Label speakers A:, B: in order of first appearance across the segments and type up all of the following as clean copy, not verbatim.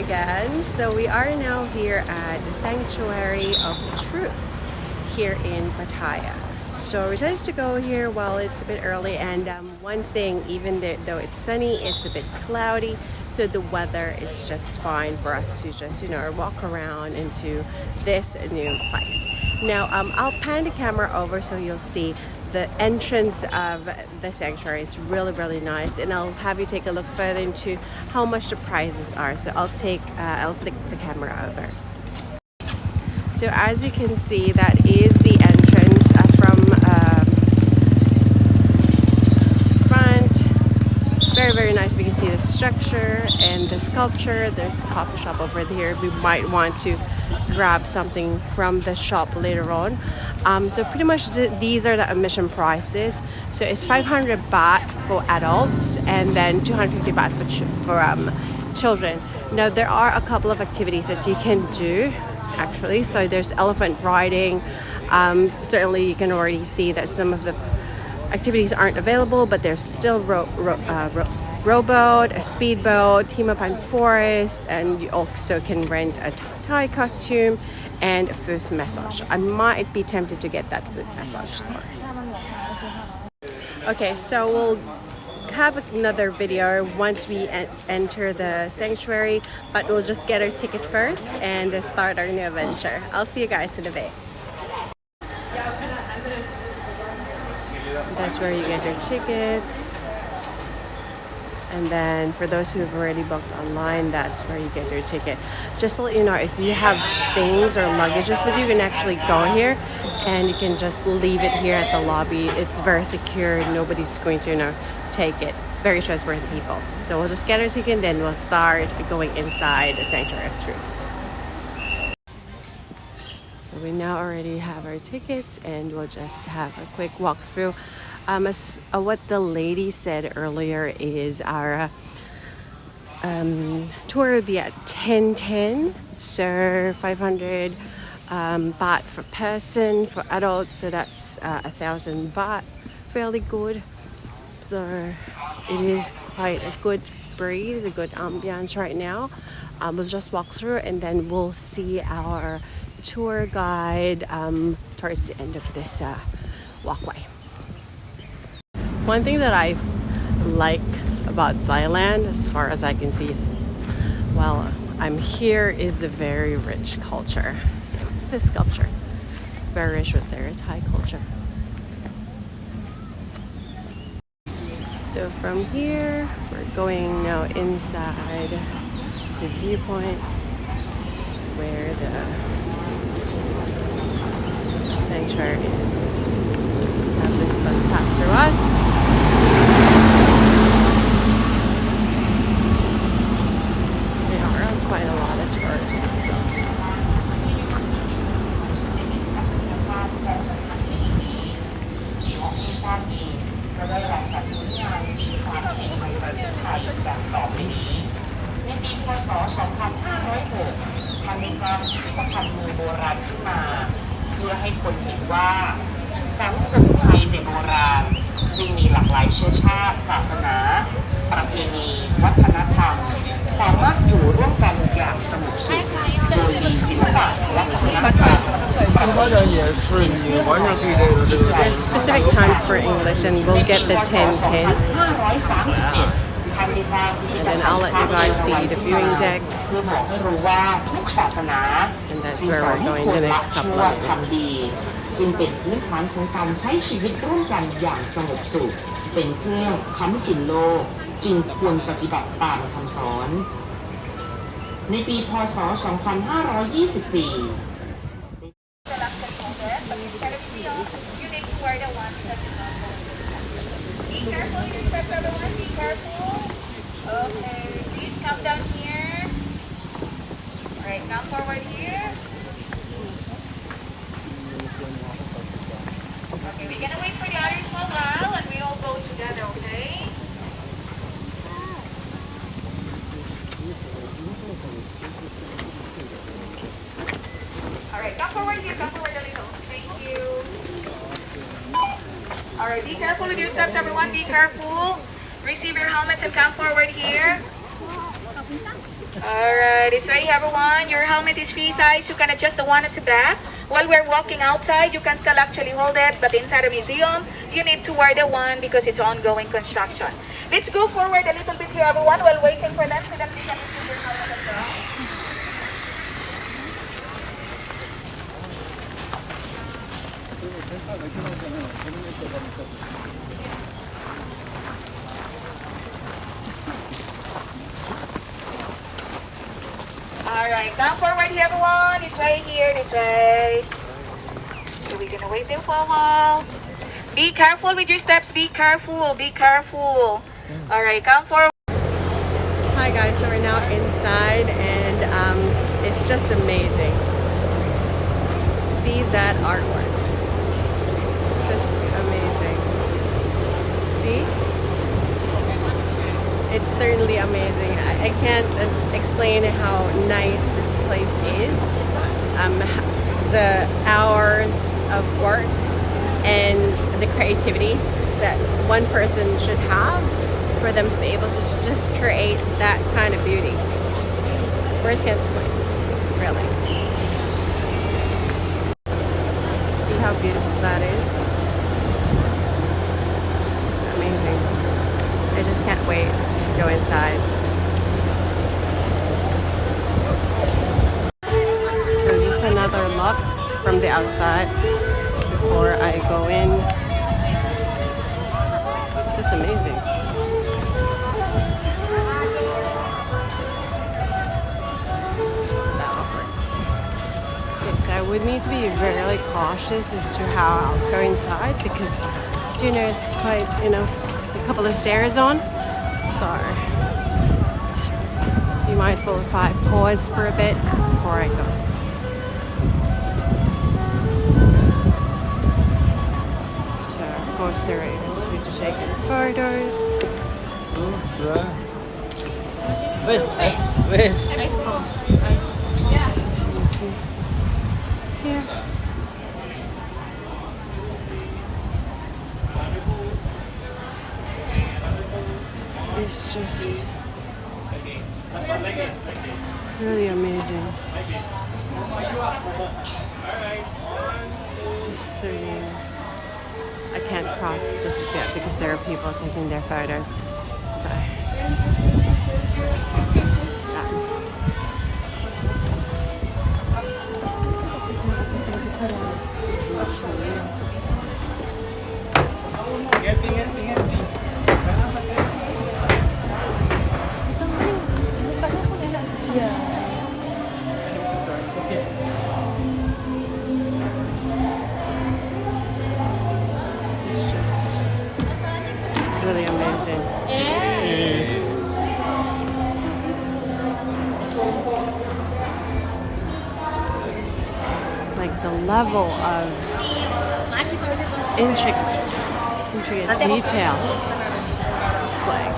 A: again. So we are now here at the Sanctuary of the Truth here in Pattaya. So we decided to go here while it's a bit early, and one thing, even though it's sunny, it's a bit cloudy, so the weather is just fine for us to just walk around into this new place. Now I'll pan the camera over so you'll see the entrance of the sanctuary is really nice, and I'll have you take a look further into how much the prices are. So I'll flick the camera over. So as you can see, that is the entrance from front. Very nice. We can see the structure and the sculpture. There's a coffee shop over here. We might want to grab something from the shop later on. So pretty much these are the admission prices. So it's 500 baht for adults and then 250 baht for children. Now there are a couple of activities that you can do actually. So there's elephant riding. Certainly you can already see that some of the activities aren't available, but there's still rowboat, a speedboat, Himapan forest, and you also can rent a Thai costume and a foot massage. I might be tempted to get that foot massage though. Okay, so we'll have another video once we enter the sanctuary, but we'll just get our ticket first and start our new adventure. I'll see you guys in a bit. That's where you get your tickets. And then for those who have already booked online, that's where you get your ticket. Just to let you know, if you have things or luggages with you, can actually go here and you can just leave it here at the lobby. It's very secure. Nobody's going to take it. Very trustworthy people. So we'll just get our ticket and then we'll start going inside the Sanctuary of Truth. So we now already have our tickets and we'll just have a quick walk through. As what the lady said earlier is our tour will be at 10:10, so 500 baht per person for adults, so that's 1,000 baht. Fairly good. So it is quite a good breeze, a good ambiance right now. We'll just walk through and then we'll see our tour guide towards the end of this walkway. One thing that I like about Thailand, as far as I can see while I'm here, is the very rich culture. So this sculpture, very rich with their Thai culture. So from here, we're going now inside the viewpoint where the sanctuary is. Just have this bus pass through us. Quite a lot of tourists. So. There's specific times for English, and we'll get the 10:10. And then I'll let you guys see the viewing deck. And that's where we're going the next couple of minutes. ซึ่งเป็นพื้นฐานของการใช้ชีวิตร่วมกันอย่างสงบสุขเป็นเครื่องค้ำจุนโลกจึงควรปฏิบัติตามคำสอนในปีพ.ศ. 2524
B: Be careful, your steps, everyone. Be careful. Okay, please come down here. Alright, come forward here. Okay, we're gonna wait for the others for a while and we all go together, okay? Alright, come forward here, come forward a little. Thank you. Alright, be careful with your steps, everyone. Be careful. Receive your helmets and come forward here. Alright, it's ready everyone. Your helmet is free size. You can adjust the one at the back. While we're walking outside, you can still actually hold it, but inside the museum, you need to wear the one because it's ongoing construction. Let's go forward a little bit here everyone while waiting for them so that we can receive your helmet as well. Alright, come forward here everyone. This way here, this way. So we're gonna wait there for a while. Be careful with your steps, be careful, be careful. Alright, come forward.
A: Hi guys, so we're now inside and it's just amazing. See that artwork. It's just amazing. See? It's certainly amazing. I can't explain how nice this place is. The hours of work and the creativity that one person should have for them to be able to just create that kind of beauty. Words can't explain, really. See how beautiful that is? It's just amazing. I just can't wait to go inside. So just another look from the outside before I go in. It's just amazing. Okay, so I would need to be really cautious as to how I'll go inside because I do know it's quite, a couple of stairs on. So be mindful if I pause for a bit before I go. So of course there is for to take in photos. Here. It's just really amazing. Just so nice. I can't cross just as yet because there are people taking their photos. So it's just really amazing. Like the level of intricate detail. It's like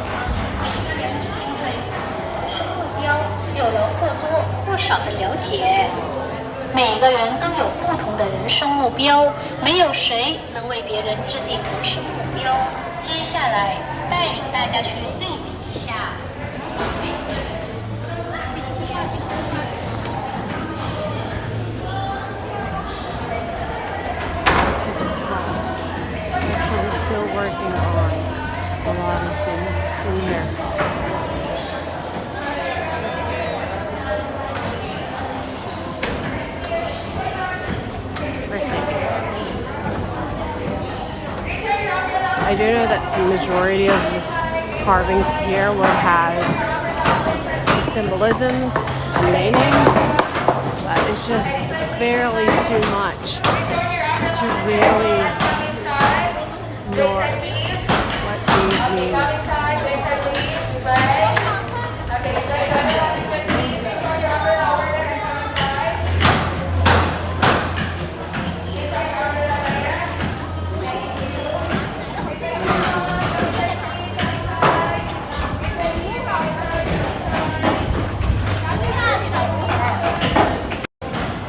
C: 有了或多或少的了解。每个人都有不同的人生目标，没有谁能为别人制定人生目标。接下来带领大家去对比一下。
A: Actually still working on a lot of things in here. I do know that the majority of the carvings here will have symbolisms and meaning, but it's just fairly too much to really know what these mean.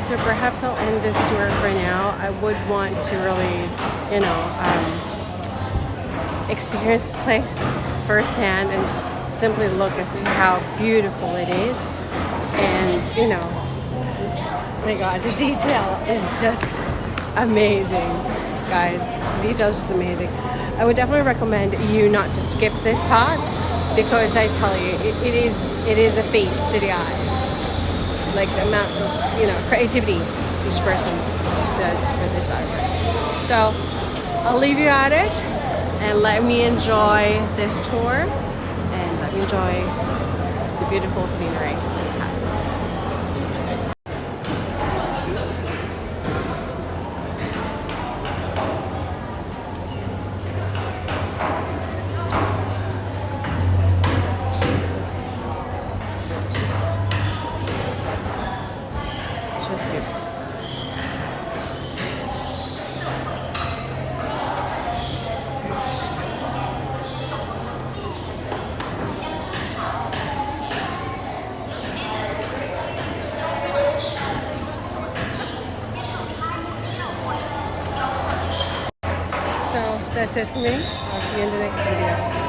A: So perhaps I'll end this tour for now. I would want to really, experience the place firsthand and just simply look as to how beautiful it is. And you know, oh my god, the detail is just amazing, guys. The detail is just amazing. I would definitely recommend you not to skip this part, because I tell you, it is a feast to the eyes. Like the amount of, you know, creativity each person does for this artwork. So I'll leave you at it and let me enjoy this tour and let me enjoy the beautiful scenery it has. Just beautiful. So that's it for me. I'll see you in the next video.